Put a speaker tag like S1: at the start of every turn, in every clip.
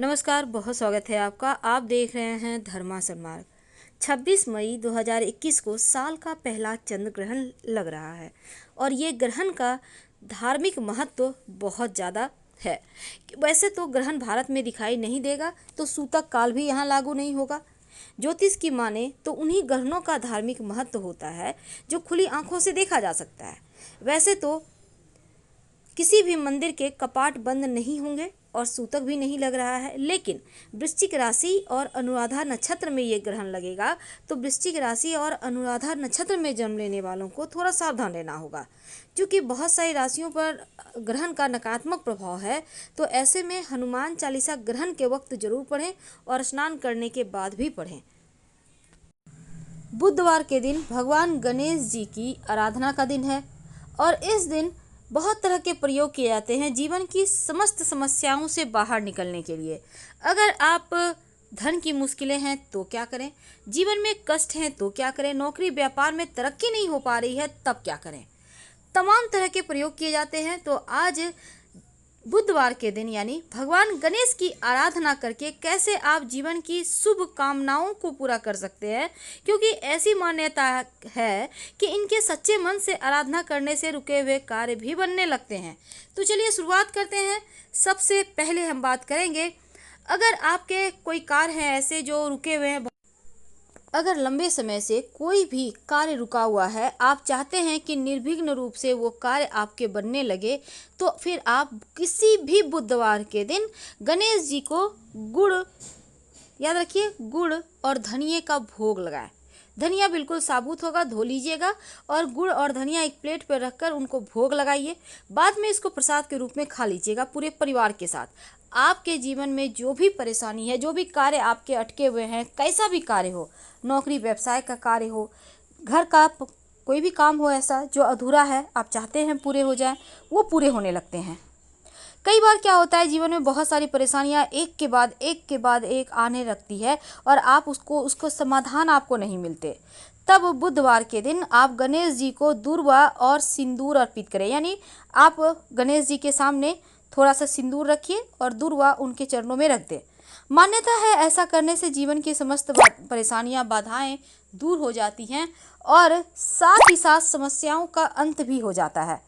S1: नमस्कार, बहुत स्वागत है आपका। आप देख रहे हैं धर्मा सन्मार्ग। 26 मई 2021 को साल का पहला चंद्र ग्रहण लग रहा है और ये ग्रहण का धार्मिक महत्व बहुत ज़्यादा है। वैसे तो ग्रहण भारत में दिखाई नहीं देगा तो सूतक काल भी यहाँ लागू नहीं होगा। ज्योतिष की माने तो उन्हीं ग्रहणों का धार्मिक महत्व होता है जो खुली आंखों से देखा जा सकता है। वैसे तो किसी भी मंदिर के कपाट बंद नहीं होंगे और सूतक भी नहीं लग रहा है, लेकिन वृश्चिक राशि और अनुराधा नक्षत्र में ये ग्रहण लगेगा तो वृश्चिक राशि और अनुराधा नक्षत्र में जन्म लेने वालों को थोड़ा सावधान रहना होगा, क्योंकि बहुत सारी राशियों पर ग्रहण का नकारात्मक प्रभाव है। तो ऐसे में हनुमान चालीसा ग्रहण के वक्त जरूर पढ़ें और स्नान करने के बाद भी पढ़ें। बुधवार के दिन भगवान गणेश जी की आराधना का दिन है और इस दिन बहुत तरह के प्रयोग किए जाते हैं जीवन की समस्त समस्याओं से बाहर निकलने के लिए। अगर आप धन की मुश्किलें हैं तो क्या करें, जीवन में कष्ट हैं तो क्या करें, नौकरी व्यापार में तरक्की नहीं हो पा रही है तब क्या करें, तमाम तरह के प्रयोग किए जाते हैं। तो आज बुधवार के दिन यानी भगवान गणेश की आराधना करके कैसे आप जीवन की शुभ कामनाओं को पूरा कर सकते हैं, क्योंकि ऐसी मान्यता है कि इनके सच्चे मन से आराधना करने से रुके हुए कार्य भी बनने लगते हैं। तो चलिए शुरुआत करते हैं। सबसे पहले हम बात करेंगे, अगर आपके कोई कार्य हैं ऐसे जो रुके हुए हैं, अगर लंबे समय से कोई भी कार्य रुका हुआ है, आप चाहते हैं कि निर्विघ्न रूप से वो कार्य आपके बनने लगे, तो फिर आप किसी भी बुधवार के दिन गणेश जी को गुड़, याद रखिए गुड़ और धनिए का भोग लगाएं। धनिया बिल्कुल साबुत होगा, धो लीजिएगा और गुड़ और धनिया एक प्लेट पर रखकर उनको भोग लगाइए। बाद में इसको प्रसाद के रूप में खा लीजिएगा पूरे परिवार के साथ। आपके जीवन में जो भी परेशानी है, जो भी कार्य आपके अटके हुए हैं, कैसा भी कार्य हो, नौकरी व्यवसाय का कार्य हो, घर का कोई भी काम हो ऐसा जो अधूरा है, आप चाहते हैं पूरे हो जाए, वो पूरे होने लगते हैं। कई बार क्या होता है, जीवन में बहुत सारी परेशानियां एक के बाद एक आने लगती है और आप उसको समाधान आपको नहीं मिलते। तब बुधवार के दिन आप गणेश जी को दूर्वा और सिंदूर अर्पित करें, यानी आप गणेश जी के सामने थोड़ा सा सिंदूर रखिए और दूर्वा उनके चरणों में रख दें। मान्यता है ऐसा करने से जीवन की समस्त परेशानियां, बाधाएं दूर हो जाती हैं और साथ ही साथ समस्याओं का अंत भी हो जाता है।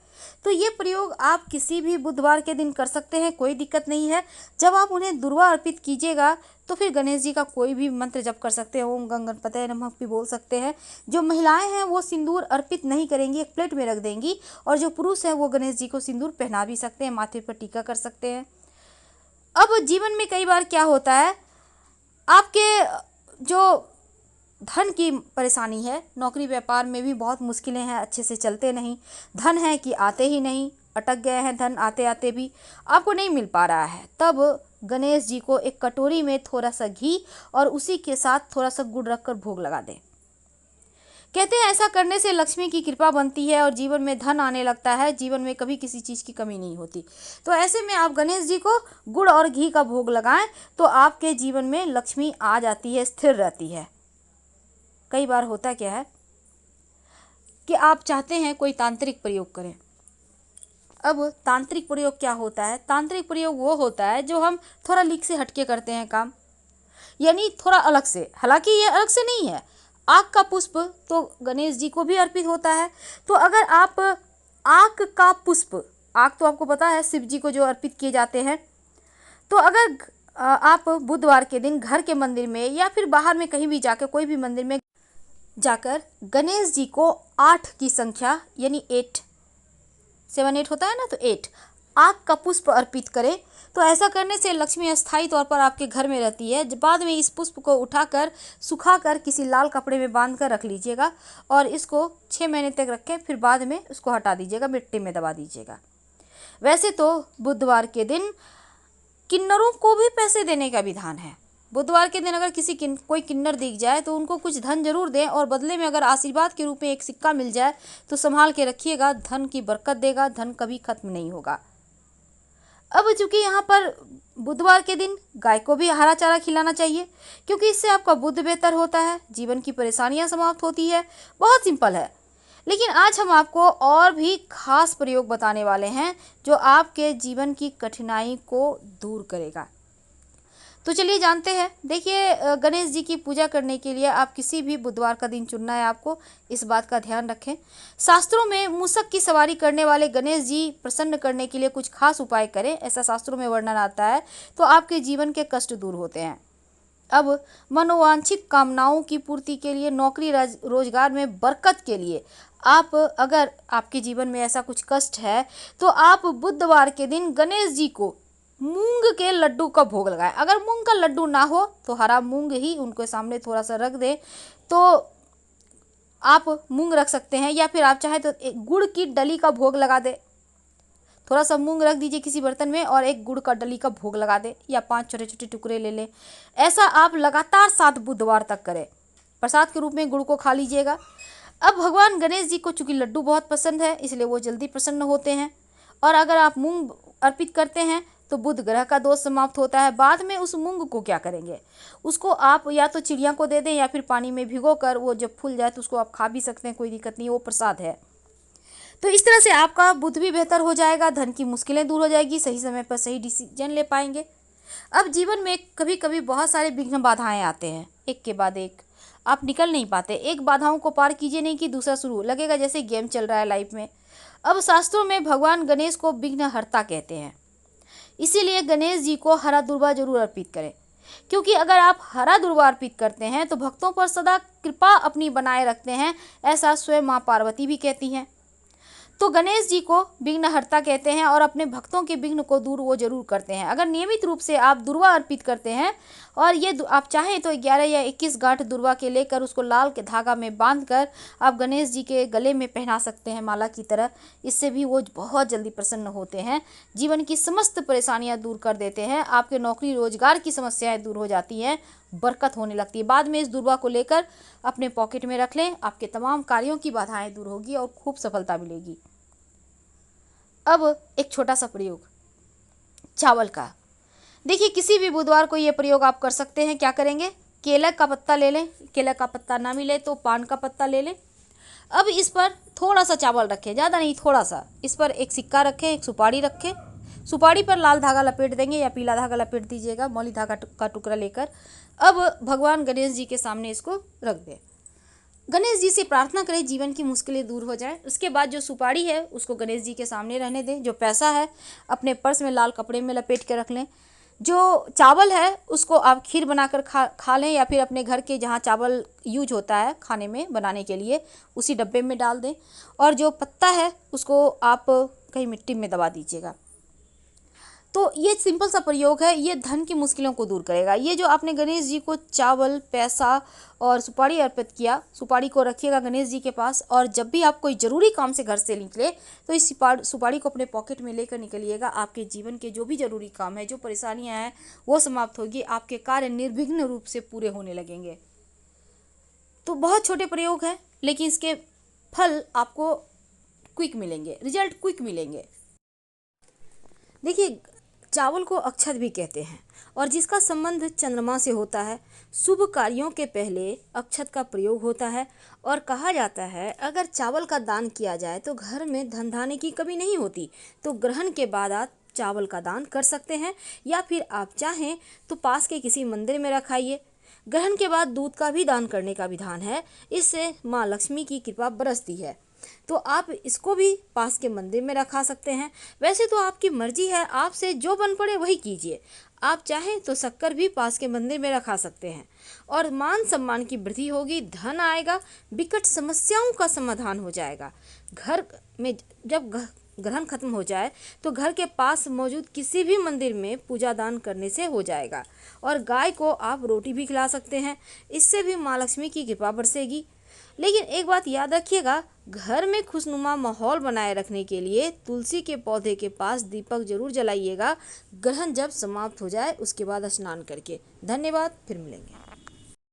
S1: तो ये प्रयोग आप किसी भी बुधवार के दिन कर सकते हैं, कोई दिक्कत नहीं है। जब आप उन्हें दूर्वा अर्पित कीजिएगा तो फिर गणेश जी का कोई भी मंत्र जप कर सकते हैं, ओम गंग गणपतये नमः भी बोल सकते हैं। जो महिलाएं हैं वो सिंदूर अर्पित नहीं करेंगी, एक प्लेट में रख देंगी, और जो पुरुष हैं वो गणेश जी को सिंदूर पहना भी सकते हैं, माथे पर टीका कर सकते हैं। अब जीवन में कई बार क्या होता है, आपके जो धन की परेशानी है, नौकरी व्यापार में भी बहुत मुश्किलें हैं, अच्छे से चलते नहीं, धन है कि आते ही नहीं, अटक गए हैं, धन आते आते भी आपको नहीं मिल पा रहा है, तब गणेश जी को एक कटोरी में थोड़ा सा घी और उसी के साथ थोड़ा सा गुड़ रखकर भोग लगा दें। कहते हैं ऐसा करने से लक्ष्मी की कृपा बनती है और जीवन में धन आने लगता है, जीवन में कभी किसी चीज़ की कमी नहीं होती। तो ऐसे में आप गणेश जी को गुड़ और घी का भोग लगाएं तो आपके जीवन में लक्ष्मी आ जाती है, स्थिर रहती है। कई बार होता क्या है कि आप चाहते हैं कोई तांत्रिक प्रयोग करें। अब तांत्रिक प्रयोग क्या होता है, तांत्रिक प्रयोग वो होता है जो हम थोड़ा लीक से हटके करते हैं काम, यानी थोड़ा अलग से। हालांकि ये अलग से नहीं है, आक का पुष्प तो गणेश जी को भी अर्पित होता है। तो अगर आप आक का पुष्प, आक तो आपको पता है शिव जी को जो अर्पित किए जाते हैं, तो अगर आप बुधवार के दिन घर के मंदिर में या फिर बाहर में कहीं भी जाकर, कोई भी मंदिर में जाकर गणेश जी को 8 की संख्या यानी 8, 7 8 होता है ना, तो 8 आक का पुष्प अर्पित करें। तो ऐसा करने से लक्ष्मी अस्थायी तौर पर आपके घर में रहती है। बाद में इस पुष्प को उठाकर सुखाकर किसी लाल कपड़े में बांध कर रख लीजिएगा और इसको 6 महीने तक रखें, फिर बाद में उसको हटा दीजिएगा, मिट्टी में दबा दीजिएगा। वैसे तो बुधवार के दिन किन्नरों को भी पैसे देने का विधान है। बुधवार के दिन अगर कोई किन्नर दिख जाए तो उनको कुछ धन जरूर दें और बदले में अगर आशीर्वाद के रूप में एक सिक्का मिल जाए तो संभाल के रखिएगा, धन की बरकत देगा, धन कभी खत्म नहीं होगा। अब चूंकि यहाँ पर बुधवार के दिन गाय को भी हरा चारा खिलाना चाहिए, क्योंकि इससे आपका बुद्ध बेहतर होता है, जीवन की परेशानियाँ समाप्त होती है। बहुत सिंपल है, लेकिन आज हम आपको और भी खास प्रयोग बताने वाले हैं जो आपके जीवन की कठिनाई को दूर करेगा। तो चलिए जानते हैं। देखिए, गणेश जी की पूजा करने के लिए आप किसी भी बुधवार का दिन चुनना है आपको, इस बात का ध्यान रखें। शास्त्रों में मूषक की सवारी करने वाले गणेश जी प्रसन्न करने के लिए कुछ खास उपाय करें, ऐसा शास्त्रों में वर्णन आता है, तो आपके जीवन के कष्ट दूर होते हैं। अब मनोवांछित कामनाओं की पूर्ति के लिए, नौकरी रोजगार में बरकत के लिए, आप अगर आपके जीवन में ऐसा कुछ कष्ट है तो आप बुधवार के दिन गणेश जी को मूंग के लड्डू का भोग लगाएं। अगर मूंग का लड्डू ना हो तो हरा मूंग ही उनके सामने थोड़ा सा रख दें, तो आप मूंग रख सकते हैं, या फिर आप चाहें तो एक गुड़ की डली का भोग लगा दें। थोड़ा सा मूंग रख दीजिए किसी बर्तन में और एक गुड़ का डली का भोग लगा दें, या 5 छोटे छोटे टुकड़े ले लें। ऐसा आप लगातार 7 बुधवार तक करें। प्रसाद के रूप में गुड़ को खा लीजिएगा। अब भगवान गणेश जी को चूंकि लड्डू बहुत पसंद है, इसलिए वो जल्दी प्रसन्न होते हैं। और अगर आप मूंग अर्पित करते हैं तो बुध ग्रह का दोष समाप्त होता है। बाद में उस मूंग को क्या करेंगे, उसको आप या तो चिड़िया को दे दें, या फिर पानी में भिगोकर वो जब फूल जाए तो उसको आप खा भी सकते हैं, कोई दिक्कत नहीं, वो प्रसाद है। तो इस तरह से आपका बुध भी बेहतर हो जाएगा, धन की मुश्किलें दूर हो जाएगी, सही समय पर सही डिसीजन ले पाएंगे। अब जीवन में कभी कभी बहुत सारे विघ्न बाधाएं आते हैं, एक के बाद एक आप निकल नहीं पाते। एक बाधाओं को पार कीजिए नहीं कि दूसरा शुरू, लगेगा जैसे गेम चल रहा है लाइफ में। अब शास्त्रों में भगवान गणेश को विघ्नहर्ता कहते हैं, इसीलिए गणेश जी को हरा दुर्वा जरूर अर्पित करें, क्योंकि अगर आप हरा दुर्वा अर्पित करते हैं तो भक्तों पर सदा कृपा अपनी बनाए रखते हैं, ऐसा स्वयं माँ पार्वती भी कहती हैं। तो गणेश जी को विघ्नहर्ता कहते हैं और अपने भक्तों के विघ्न को दूर वो जरूर करते हैं। अगर नियमित रूप से आप दुर्वा अर्पित करते हैं, और ये आप चाहें तो 11 या 21 गांठ दुर्वा के लेकर उसको लाल के धागा में बांधकर आप गणेश जी के गले में पहना सकते हैं माला की तरह। इससे भी वो बहुत जल्दी प्रसन्न होते हैं, जीवन की समस्त परेशानियां दूर कर देते हैं, आपके नौकरी रोजगार की समस्याएं दूर हो जाती हैं, बरकत होने लगती है। बाद में इस दुर्वा को लेकर अपने पॉकेट में रख लें, आपके तमाम कार्यों की बाधाएं दूर होगी और खूब सफलता मिलेगी। अब एक छोटा सा प्रयोग चावल का। देखिए, किसी भी बुधवार को ये प्रयोग आप कर सकते हैं। क्या करेंगे, केला का पत्ता ले लें, केला का पत्ता ना मिले तो पान का पत्ता ले लें। अब इस पर थोड़ा सा चावल रखें, ज़्यादा नहीं, थोड़ा सा। इस पर एक सिक्का रखें, एक सुपारी रखें, सुपारी पर लाल धागा लपेट देंगे या पीला धागा लपेट दीजिएगा, मौली धागा का टुकड़ा लेकर। अब भगवान गणेश जी के सामने इसको रख दें। गणेश जी से प्रार्थना करें जीवन की मुश्किलें दूर हो जाए। उसके बाद जो सुपारी है उसको गणेश जी के सामने रहने दें। जो पैसा है अपने पर्स में लाल कपड़े में लपेट के रख लें। जो चावल है उसको आप खीर बनाकर खा लें, या फिर अपने घर के जहाँ चावल यूज होता है खाने में बनाने के लिए उसी डब्बे में डाल दें। और जो पत्ता है उसको आप कहीं मिट्टी में दबा दीजिएगा। तो ये सिंपल सा प्रयोग है, ये धन की मुश्किलों को दूर करेगा। ये जो आपने गणेश जी को चावल, पैसा और सुपारी अर्पित किया, सुपारी को रखिएगा गणेश जी के पास, और जब भी आप कोई ज़रूरी काम से घर से निकले तो इस सुपारी को अपने पॉकेट में लेकर निकलिएगा। आपके जीवन के जो भी ज़रूरी काम है, जो परेशानियां हैं, वो समाप्त होगी, आपके कार्य निर्विघ्न रूप से पूरे होने लगेंगे। तो बहुत छोटे प्रयोग हैं, लेकिन इसके फल आपको क्विक मिलेंगे, रिजल्ट क्विक मिलेंगे। देखिए, चावल को अक्षत भी कहते हैं, और जिसका संबंध चंद्रमा से होता है। शुभ कार्यों के पहले अक्षत का प्रयोग होता है, और कहा जाता है अगर चावल का दान किया जाए तो घर में धन धान्य की कमी नहीं होती। तो ग्रहण के बाद आप चावल का दान कर सकते हैं, या फिर आप चाहें तो पास के किसी मंदिर में रखाइए। ग्रहण के बाद दूध का भी दान करने का विधान है, इससे माँ लक्ष्मी की कृपा बरसती है। तो आप इसको भी पास के मंदिर में रखा सकते हैं। वैसे तो आपकी मर्जी है, आपसे जो बन पड़े वही कीजिए। आप चाहें तो शक्कर भी पास के मंदिर में रखा सकते हैं, और मान सम्मान की वृद्धि होगी, धन आएगा, विकट समस्याओं का समाधान हो जाएगा। घर में जब ग्रहण खत्म हो जाए तो घर के पास मौजूद किसी भी मंदिर में पूजा दान करने से हो जाएगा। और गाय को आप रोटी भी खिला सकते हैं, इससे भी माँ लक्ष्मी की कृपा बरसेगी। लेकिन एक बात याद रखिएगा, घर में खुशनुमा माहौल बनाए रखने के लिए तुलसी के पौधे के पास दीपक जरूर जलाइएगा, ग्रहण जब समाप्त हो जाए उसके बाद स्नान करके। धन्यवाद, फिर मिलेंगे।